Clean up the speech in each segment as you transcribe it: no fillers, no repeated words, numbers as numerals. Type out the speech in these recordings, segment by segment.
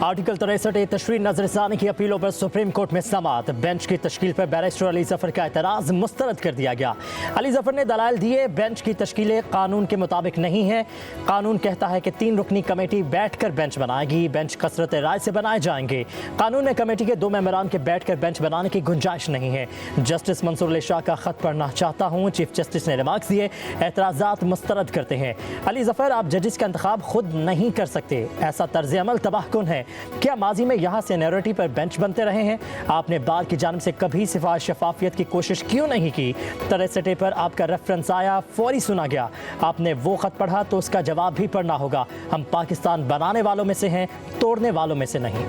Article 63 तशरीह नजरसानी की अपीलों पर सुप्रीम कोर्ट में समाअत। बेंच की तश्कील पर बैरिस्टर अली जफर का एतराज़ मुस्तरद कर दिया गया। अली जफर ने दलाइल दिए, बेंच की तश्कीलें कानून के मुताबिक नहीं है। कानून कहता है कि 3 रुकनी कमेटी बैठकर बेंच बनाएगी। बेंच कसरत राय से बनाए जाएंगे। कानून में कमेटी के 2 मेंबरान के बैठकर बेंच बनाने की गुंजाइश नहीं है। जस्टिस मंसूर अली शाह का खत पढ़ना चाहता हूँ। चीफ जस्टिस ने रिमार्क्स दिए, एतराज़ात मुस्तरद करते हैं। अली जफर, आप जजिस का इंतखाब खुद नहीं कर सकते। ऐसा तर्ज अमल तबाहकुन है। क्या माजी में यहाँ सीनियरिटी पर बेंच बनते रहे हैं? आपने बार की जानिब से कभी सिफारिश शफाफियत की कोशिश क्यों नहीं की? 63 पर आपका रेफरेंस आया, फौरी सुना गया। आपने वो खत पढ़ा तो उसका जवाब भी पढ़ना होगा। हम पाकिस्तान बनाने वालों में से हैं, तोड़ने वालों में से नहीं।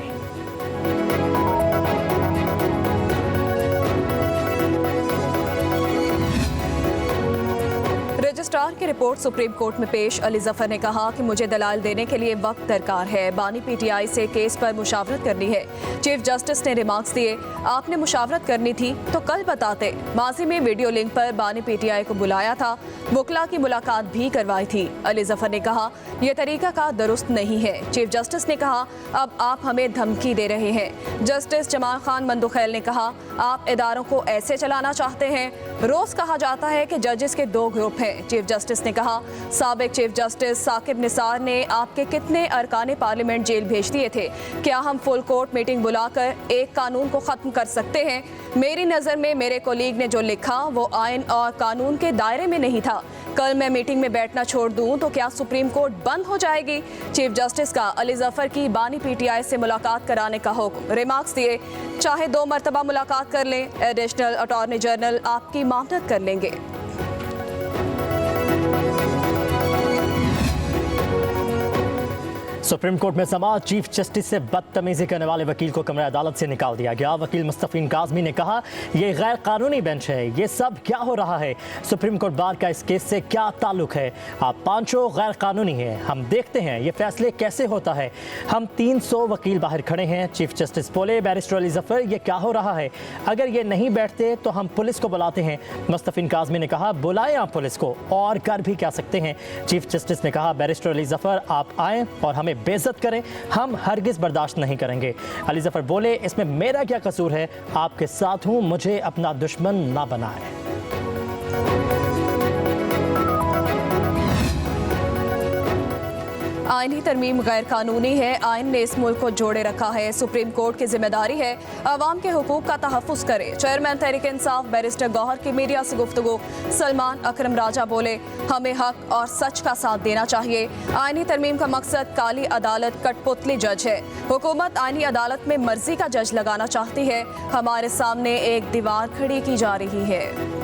रजिस्ट्रार की रिपोर्ट सुप्रीम कोर्ट में पेश। अली जफर ने कहा कि मुझे दलाल देने के लिए वक्त दरकार है। बानी पीटीआई से केस पर मुशावरत करनी है। चीफ जस्टिस ने रिमार्क्स दिए, आपने मुशावरत करनी थी तो कल बताते। माजी में वीडियो लिंक पर बानी पीटीआई को बुलाया था, वकला की मुलाकात भी करवाई थी। अली जफर ने कहा, यह तरीका का दुरुस्त नहीं है। चीफ जस्टिस ने कहा, अब आप हमें धमकी दे रहे हैं। जस्टिस जमाल खान मंदुखैल ने कहा, आप इदारों को ऐसे चलाना चाहते हैं। रोज कहा जाता है कि जजेस के 2 ग्रुप हैं। चीफ जस्टिस ने कहा, साबिक चीफ जस्टिस साकिब निसार ने आपके कितने अरकान पार्लियामेंट जेल भेज दिए थे? क्या हम फुल कोर्ट मीटिंग बुलाकर एक कानून को खत्म कर सकते हैं? मेरी नज़र में मेरे कोलीग ने जो लिखा वो आइन और कानून के दायरे में नहीं था। कल मैं मीटिंग में बैठना छोड़ दूं तो क्या सुप्रीम कोर्ट बंद हो जाएगी? चीफ जस्टिस का अली जफर की बानी पीटीआई से मुलाकात कराने का हुक्म। रिमार्क्स दिए, चाहे 2 मरतबा मुलाकात कर लें, एडिशनल अटॉर्नी जनरल आपकी मामलत कर लेंगे। सुप्रीम कोर्ट में समाअत। चीफ जस्टिस से बदतमीजी करने वाले वकील को कमरे अदालत से निकाल दिया गया। वकील मुस्तफीन काज़मी ने कहा, यह गैर कानूनी बेंच है। ये सब क्या हो रहा है? सुप्रीम कोर्ट बार का इस केस से क्या ताल्लुक है? आप 5 गैर कानूनी हैं। हम देखते हैं ये फैसले कैसे होता है। हम 300 वकील बाहर खड़े हैं। चीफ जस्टिस बोले, बैरिस्टर अली जफर, ये क्या हो रहा है? अगर ये नहीं बैठते तो हम पुलिस को बुलाते हैं। मुस्तफीन काज़मी ने कहा, बुलाएं आप पुलिस को, और कर भी क्या सकते हैं। चीफ जस्टिस ने कहा, बैरिस्टर अली जफर, आप आएँ और हमें बेइज्जत करें, हम हरगिज़ बर्दाश्त नहीं करेंगे। अली जफर बोले, इसमें मेरा क्या कसूर है? आपके साथ हूं, मुझे अपना दुश्मन ना बनाए। आईनी तरमीम गैर कानूनी है। आइन ने इस मुल्क को जोड़े रखा है। सुप्रीम कोर्ट की जिम्मेदारी है अवाम के हुकूक का तहफ़्फ़ुज़ करे। चेयरमैन तहरीक इंसाफ बैरिस्टर गौहर की मीडिया से गुफ्तगू। सलमान अकरम राजा बोले, हमें हक और सच का साथ देना चाहिए। आईनी तरमीम का मकसद काली अदालत कठपुतली जज है। हुकूमत आईनी अदालत में मर्जी का जज लगाना चाहती है। हमारे सामने एक दीवार खड़ी की जा रही है।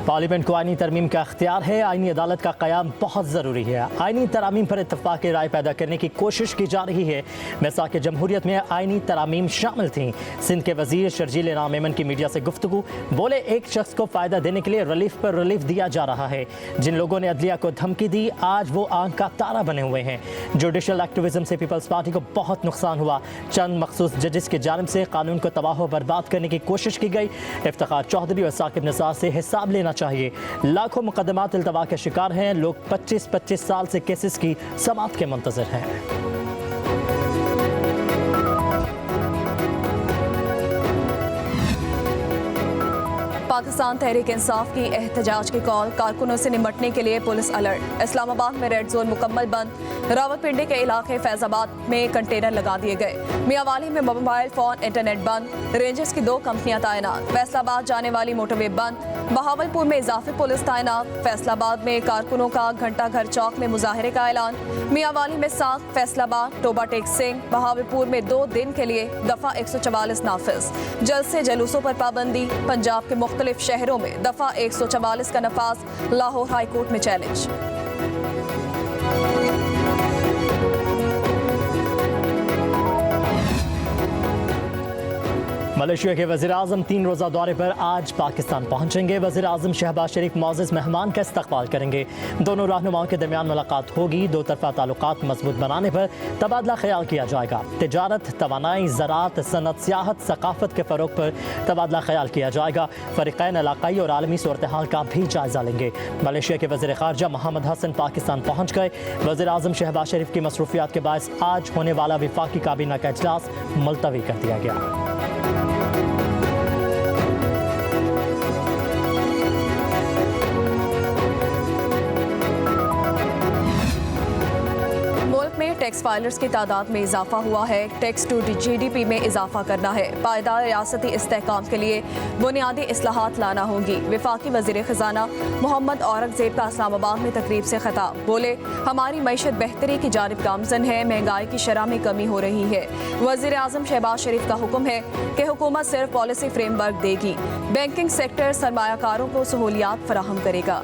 पार्लियामेंट को आईनी तरमीम का अख्तियार है। आईनी अदालत का क़याम बहुत ज़रूरी है। आईनी तरामीम पर इत्तफ़ाक़ राय पैदा करने की कोशिश की जा रही है। मिसाक़ जमहूरियत में आईनी तरामीम शामिल थीं। सिंध के वज़ीर शर्जील इनाम मेमन की मीडिया से गुफ्तगू। बोले, एक शख्स को फ़ायदा देने के लिए रिलीफ पर रिलीफ दिया जा रहा है। जिन लोगों ने अदलिया को धमकी दी, आज वो आंख का तारा बने हुए हैं। जुडिशल एक्टिविज़म से पीपल्स पार्टी को बहुत नुकसान हुआ। चंद मखसूस जजिस की जानिब से कानून को तबाह बर्बाद करने की कोशिश की गई। इफ्तिखार चौधरी और साकिब निसार से हिसाब लेना चाहिए। लाखों मुकदमात इल्तवा के शिकार हैं। लोग 25-25 साल से केसेस की समाअत के मुंतज़िर हैं। पाकिस्तान तहरीक इंसाफ की एहतजाज की कॉल। कारकुनों से निपटने के लिए पुलिस अलर्ट। इस्लामाबाद में रेड जोन मुकम्मल बंद। रावलपिंडी के इलाके फैजाबाद में कंटेनर लगा दिए गए। मियांवाली में मोबाइल फोन इंटरनेट बंद। रेंजर्स की 2 कंपनियां तैनात। फैसलाबाद जाने वाली मोटरवे बंद। बहावलपुर में इजाफी पुलिस तैनात। फैसलाबाद में कारकुनों का घंटा घर चौक में मुजाहरे का ऐलान। मियांवाली में 7, फैसलाबाद, टोबा टेक सिंह, बहावलपुर में 2 दिन के लिए दफा 144 नाफिज। जलसे जलूसों पर पाबंदी। पंजाब के मुख्तलिफ शहरों में दफा 144 का नफाज। लाहौर हाई कोर्ट में चैलेंज। मलेशिया के वज़ीर-ए-आज़म 3 रोज़ा दौरे पर आज पाकिस्तान पहुंचेंगे। वज़ीर-ए-आज़म शहबाज शरीफ मौज़िज़ मेहमान का इस्तकबाल करेंगे। दोनों रहनुमाओं के दरमियान मुलाकात होगी। दो तरफ़ा ताल्लुकात मजबूत बनाने पर तबादला ख्याल किया जाएगा। तिजारत, तवानाई, ज़राअत, सनत, सियाहत, सकाफ़त के फ़रोग़ पर तबादला ख्याल किया जाएगा। फ़रीक़ैन इलाक़ाई और आलमी सूरत-ए-हाल का भी जायज़ा लेंगे। मलेशिया के वज़ीर ख़ारजा मोहम्मद हसन पाकिस्तान पहुँच गए। वज़ीर-ए-आज़म शहबाज शरीफ की मसरूफ़ियात के बायस आज होने वाला वफ़ाक़ी काबीना का इजलास मुलतवी कर दिया गया। टैक्स फाइलर्स की तादाद में इजाफा हुआ है। टैक्स टू GDP में इजाफा करना है। पायदार रियासती इस्तेहकाम के लिए बुनियादी इस्लाहात लाना होगी। वफाकी वज़ीर ख़जाना मोहम्मद औरंगज़ेब का इस्लामाबाद में तकरीब से खिताब। बोले, हमारी मईशत बेहतरी की जानिब गामज़न है। महंगाई की शरह में कमी हो रही है। वज़ीर-ए-आज़म शहबाज शरीफ का हुक्म है कि हुकूमत सिर्फ पॉलिसी फ्रेमवर्क देगी। बैंकिंग सेक्टर सरमायाकारों को सहूलियात फराहम करेगा।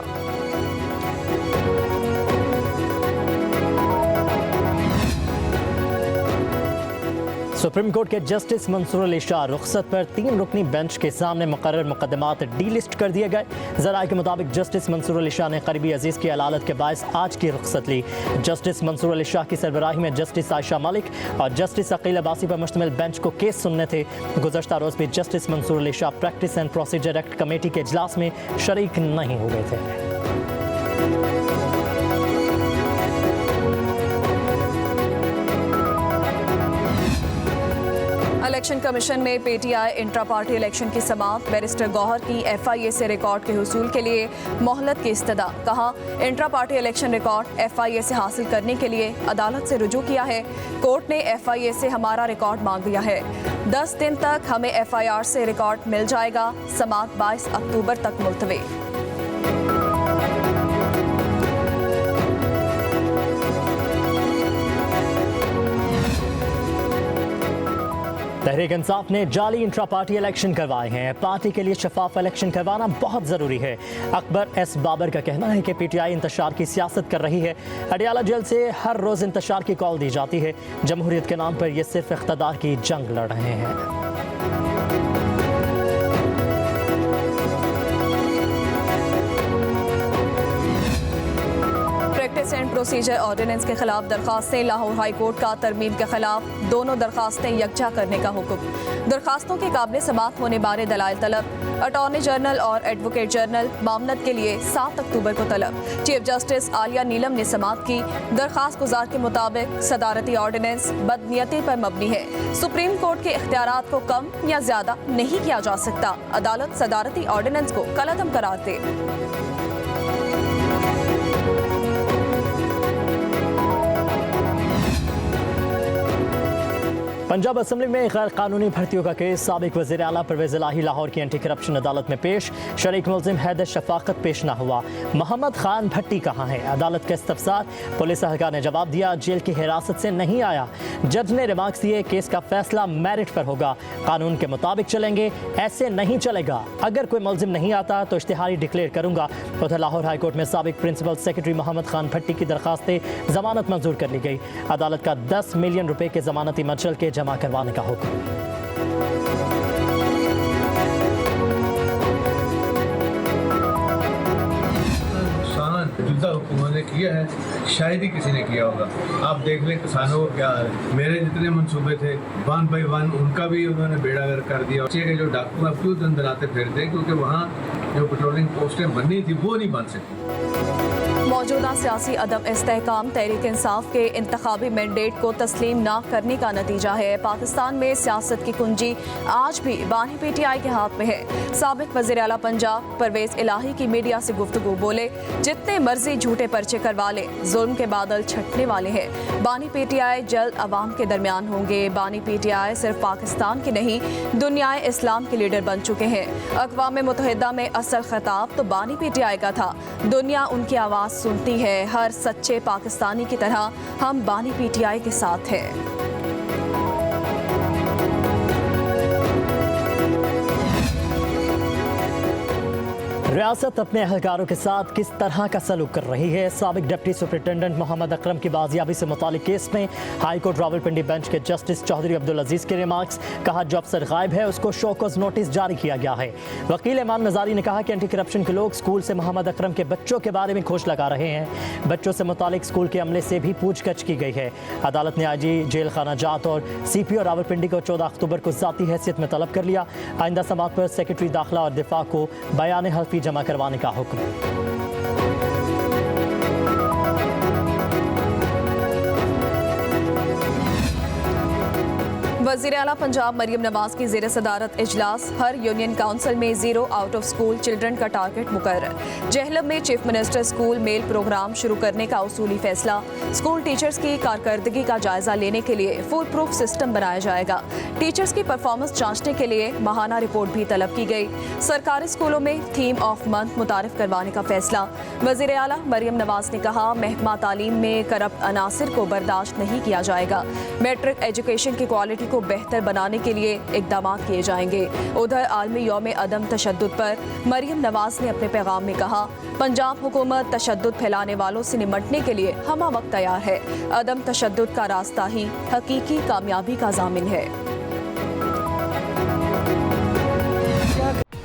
सुप्रीम कोर्ट के जस्टिस मंसूर अली शाह रुखसत पर 3 रुकनी बेंच के सामने मुकर्रर मुकदमात डीलिस्ट कर दिए गए। ज़राए के मुताबिक जस्टिस मंसूर अली शाह ने करीबी अजीज़ की अदालत के बायस आज की रुखसत ली। जस्टिस मंसूर अली शाह की सरबराही में जस्टिस आयशा मलिक और जस्टिस अकील अब्बासी पर मुश्तमिल बेंच को केस सुनने थे। गुज़श्ता रोज़ भी justice Mansoor Ali Shah practice and procedure act committee के इजलास में शरीक नहीं हो गए थे। इलेक्शन कमीशन में PTI इंट्रा पार्टी इलेक्शन की समाअत। बैरिस्टर गौहर की FIA से रिकॉर्ड के हुसूल के लिए मोहलत की इस्तदा। कहा, intra party election record FIA से हासिल करने के लिए अदालत से रुजू किया है। कोर्ट ने FIA से हमारा रिकॉर्ड मांग लिया है। 10 दिन तक हमें FIR से रिकॉर्ड मिल जाएगा। समाअत 22 अक्टूबर तक मुलतवी। तहरीक इंसाफ ने जाली इंट्रा पार्टी इलेक्शन करवाए हैं। पार्टी के लिए शफाफ इलेक्शन करवाना बहुत ज़रूरी है। अकबर S बाबर का कहना है कि PTI इंतशार की सियासत कर रही है। अडियाला जेल से हर रोज़ इंतशार की कॉल दी जाती है। जमहूरियत के नाम पर ये सिर्फ इख्तदार की जंग लड़ रहे हैं। प्रैक्टिस एंड प्रोसीजर ऑर्डिनेंस के खिलाफ दरखास्तें। लाहौर हाई कोर्ट का तरमीम के खिलाफ दोनों दरखास्तें यकजा करने का हुक्म। दरखास्तों के काबिल समाअत होने बारे दलाइल तलब। अटॉर्नी जनरल और एडवोकेट जनरल मामलत के लिए 7 अक्टूबर को तलब। चीफ जस्टिस आलिया नीलम ने समाअत की। दरखास्त गुजार के मुताबिक सदारती ऑर्डिनेंस बदनीयती पर मबनी है। सुप्रीम कोर्ट के इख्तियारात को कम या ज्यादा नहीं किया जा सकता। अदालत सदारती ऑर्डिनेंस को कलअदम करार दे। पंजाब असम्बली में गैर कानूनी भर्तियों का केस। साबिक वज़ीर आला परवेज़ इलाही लाहौर की एंटी करप्शन अदालत में पेश। शरीक मुलजिम हैदर शफाकत पेश न हुआ। मोहम्मद खान भट्टी कहाँ है? अदालत का इस्तफसार। पुलिस एहलकार ने जवाब दिया, जेल की हिरासत से नहीं आया। जज ने रिमार्क्स दिए, केस का फैसला मेरिट पर होगा। कानून के मुताबिक चलेंगे, ऐसे नहीं चलेगा। अगर कोई मुलजिम नहीं आता तो इश्तिहारी डिक्लेयर करूंगा। उधर लाहौर हाई कोर्ट में साबिक प्रिंसिपल सेक्रेटरी मोहम्मद खान भट्टी की दरखास्तें जमानत मंजूर कर ली गई। अदालत का 10 मिलियन रुपए के जमानती मचल के जमा करवाने का हुक्म। जुदा हुकूमत ने किया है, शायद ही किसी ने किया होगा। आप देख लें किसानों को क्या है। मेरे जितने मंसूबे थे 1 by 1 उनका भी उन्होंने बेड़ा गर्क कर दिया। बच्चे के जो डॉक्टर अब क्यों अंदर आते फिरते, क्योंकि वहाँ जो पेट्रोलिंग पोस्टें बननी थी वो नहीं बन सकी। मौजूदा सियासी अदम इस्तेहकाम तहरीक इंसाफ के इंतखाबी मैंडेट को तस्लीम न करने का नतीजा है। पाकिस्तान में सियासत की कुंजी आज भी बानी PTI के हाथ में है। साबिक वज़ीर आला पंजाब परवेज़ इलाही की मीडिया से गुफ्तगू। बोले, जितने मर्जी झूठे पर्चे करवा ले, जुल्म के बादल छटने वाले हैं। बानी PTI जल्द अवाम के दरमियान होंगे। बानी PTI सिर्फ पाकिस्तान के नहीं, दुनिया इस्लाम के लीडर बन चुके हैं। अक़वाम मुत्तहिदा में असल खिताब तो बानी PTI का था। दुनिया उनकी आवाज़ सुनती है। हर सच्चे पाकिस्तानी की तरह हम बानी PTI के साथ हैं। रियासत अपने अहलकारों के साथ किस तरह का सलूक कर रही है। साबिक डिप्टी सुपरिटेंडेंट मोहम्मद अकरम की बाजियाबी से मुतालिक केस में हाई कोर्ट रावलपिंडी बेंच के जस्टिस चौधरी अब्दुल अजीज के रिमार्क्स। कहा जो अफसर गायब है उसको शोकॉज नोटिस जारी किया गया है। वकील इमाम नजारी ने कहा कि एंटी करप्शन के लोग स्कूल से मोहम्मद अकरम के बच्चों के बारे में खोज लगा रहे हैं। बच्चों से मुतालिक स्कूल के अमले से भी पूछगछ की गई है। अदालत ने आईजी जेल खाना जात और CPO रावलपिंडी को 14 अक्टूबर को ज़ाती हैसियत में तलब कर लिया। आइंदा समात पर सेक्रेटरी दाखिला और दिफा को बयान हल्फी जमा करवाने का हुक्म। वज़ीर आला पंजाब मरियम नवाज की ज़ेर सदारत इजलास। हर यूनियन काउंसिल में 0 आउट ऑफ स्कूल चिल्ड्रन का टारगेट मुकर्रर। जहलम में chief minister school meal programme शुरू करने का उसूली फैसला। स्कूल टीचर्स की कारकर्दगी का जायजा लेने के लिए फुल प्रूफ सिस्टम बनाया जाएगा। टीचर्स की परफॉर्मेंस जांचने के लिए माहाना रिपोर्ट भी तलब की गई। सरकारी स्कूलों में थीम ऑफ मंथ मुतारिफ करवाने का फैसला। वज़ीर आला मरियम नवाज ने कहा महकमा तालीम में करप्ट अनासिर को बर्दाश्त नहीं किया जाएगा। मैट्रिक एजुकेशन की क्वालिटी को बेहतर बनाने के लिए इक़दाम किए जाएंगे। उधर आलमी यौम अदम तशद्दुद पर मरियम नवाज ने अपने पैगाम में कहा पंजाब हुकूमत तशद्दुद फैलाने वालों से निमटने के लिए हमा वक्त तैयार है। अदम तशद्दुद का रास्ता ही हकीकी कामयाबी का ज़ामिन है।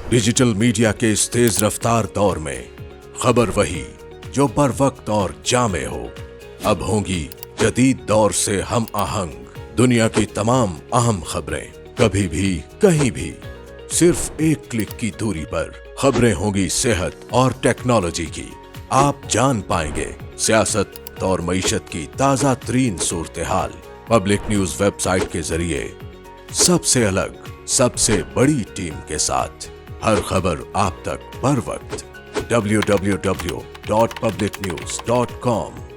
डिजिटल मीडिया के इस तेज रफ्तार दौर में खबर वही जो बर वक्त और जामे हो। अब होंगी जदीद दौर से हम आहंग दुनिया की तमाम अहम खबरें, कभी भी कहीं भी सिर्फ एक क्लिक की दूरी पर। खबरें होंगी सेहत और टेक्नोलॉजी की। आप जान पाएंगे सियासत और मईशत की ताजा तरीन सूरत हाल। पब्लिक न्यूज वेबसाइट के जरिए सबसे अलग, सबसे बड़ी टीम के साथ हर खबर आप तक बर वक्त। www.publicnews.com